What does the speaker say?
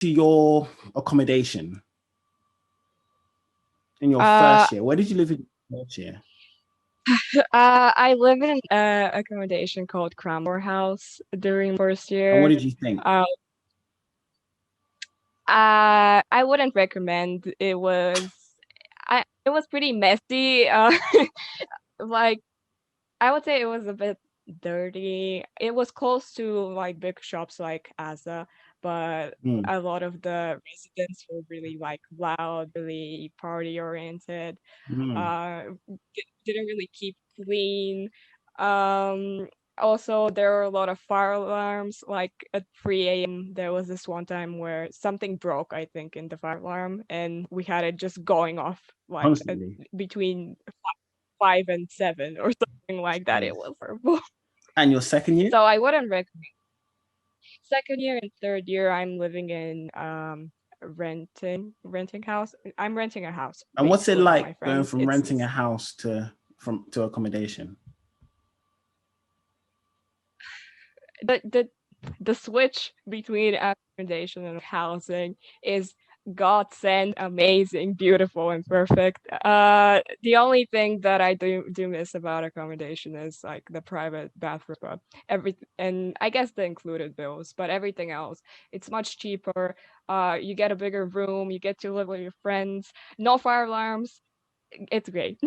to your accommodation in your first year? Where did you live in your first year? I live in accommodation called Cranbourne House during first And what year. did you think? Uh, I wouldn't recommend. It was pretty messy. Like I would say it was a bit dirty. It was close to like big shops like Asa, but Mm, a lot of the residents were really like loud, really party oriented. mm. Uh, didn't really keep clean. Um, Also, there were a lot of fire alarms. Like at 3 a.m., there was this one time where something broke, I think, in the fire alarm, and we had it just going off like Constantly. between 5 and 7 or something like that. It Jeez. was horrible. And your second year? So I wouldn't recommend. Second year and third year, I'm living in renting house. I'm renting a house And what's it basically with my like going friends. from renting a house to accommodation? The the switch between accommodation and housing is God sent, amazing, beautiful, and perfect. The only thing that I do miss about accommodation is like the private bathroom, but and I guess the included bills, but everything else, it's much cheaper. You get a bigger room, you get to live with your friends, no fire alarms. It's great.